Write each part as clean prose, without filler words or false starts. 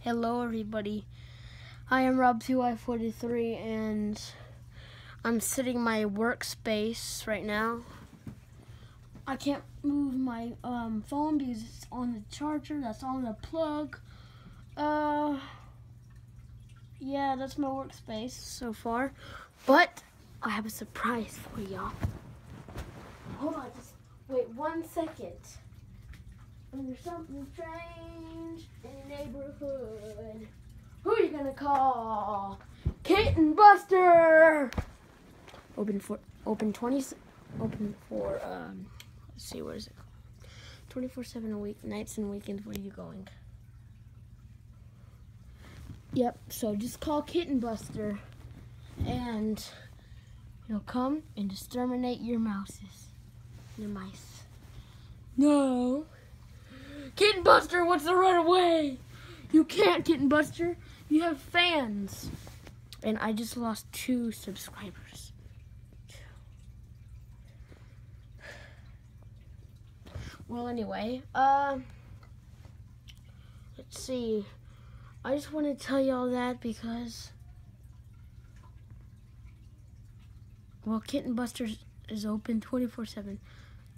Hello everybody, I am Rob2i43 and I'm sitting in my workspace right now. I can't move my phone because it's on the charger, that's on the plug. Yeah, that's my workspace so far, but I have a surprise for y'all. Hold on, just wait 1 second. There's something strange in your neighborhood. Who are you gonna call? Kitten Buster. Open for let's see, what is it? 24/7 a week, nights and weekends. Where are you going? Yep. So just call Kitten Buster, and he'll come and exterminate your mice. No. Kitten Buster wants to run away. You can't, Kitten Buster. You have fans. And I just lost 2 subscribers. Well, anyway, let's see. I just want to tell y'all that because, well, Kitten Buster is open 24/7.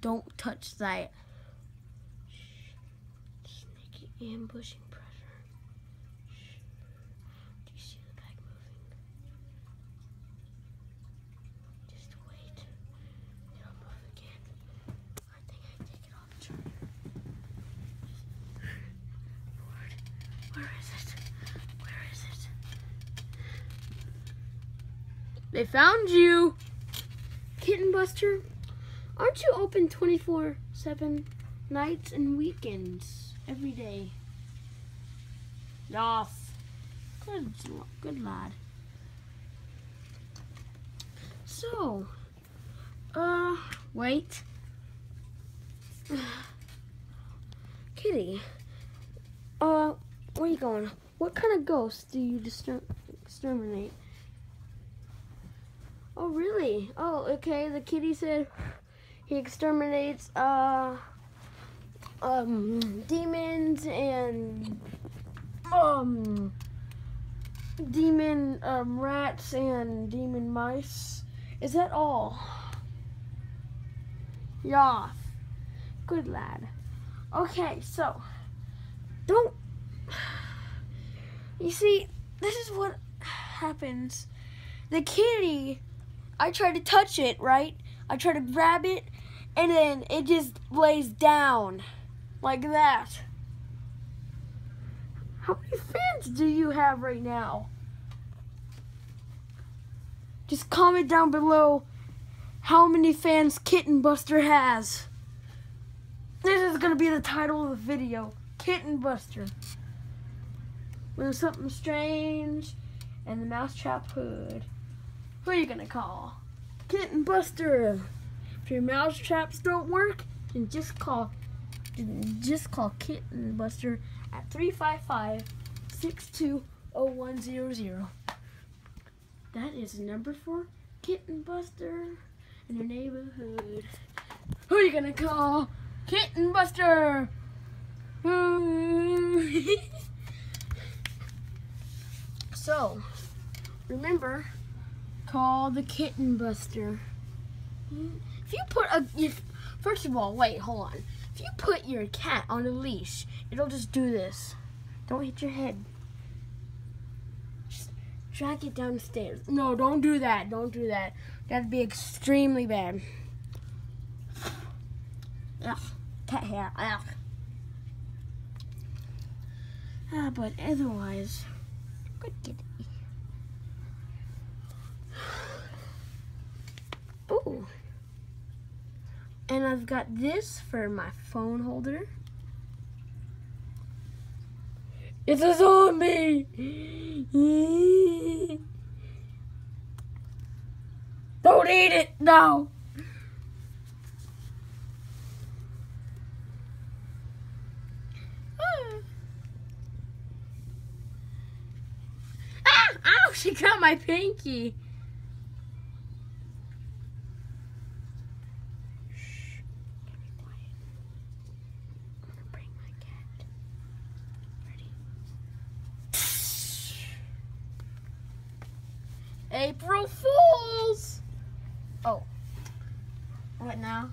Don't touch that. Ambushing pressure. Do you see the bag moving? Just wait. It'll move again. I think I take it off the charger. Lord, where is it? Where is it? They found you! Kitten Buster, aren't you open 24/7 nights and weekends? Every day. Yes. Good lad. So, wait. Kitty, where are you going? What kind of ghosts do you exterminate? Oh, really? Oh, okay. The kitty said he exterminates, demons and demon rats and demon mice. Is that all? Yeah. Good lad. Okay, so don't. You see, this is what happens. The kitty, I try to touch it, right? I try to grab it, and then it just lays down. Like that. How many fans do you have right now? Just comment down below how many fans Kitten Buster has. This is going to be the title of the video. Kitten Buster. When there's something strange and the mousetrap hood. Who are you going to call? Kitten Buster. If your mousetraps don't work, then just call Kitten Buster at 355-620-0100. That is the number for Kitten Buster in your neighborhood. Who are you gonna call? Kitten Buster! So, remember, call the Kitten Buster. If you put first of all, wait, hold on. If you put your cat on a leash, it'll just do this. Don't hit your head. Just drag it down the stairs. No, don't do that. Don't do that. That'd be extremely bad. Ugh, cat hair. Ugh. But otherwise, good kitty. Ooh. And I've got this for my phone holder. It's a zombie! Don't eat it! No! Ah! Ow! She got my pinky! April Fools! Oh. What now?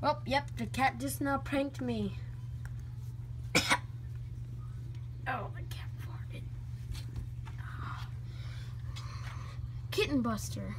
Oh, yep, the cat just now pranked me. Oh, the cat farted. Kitten Buster.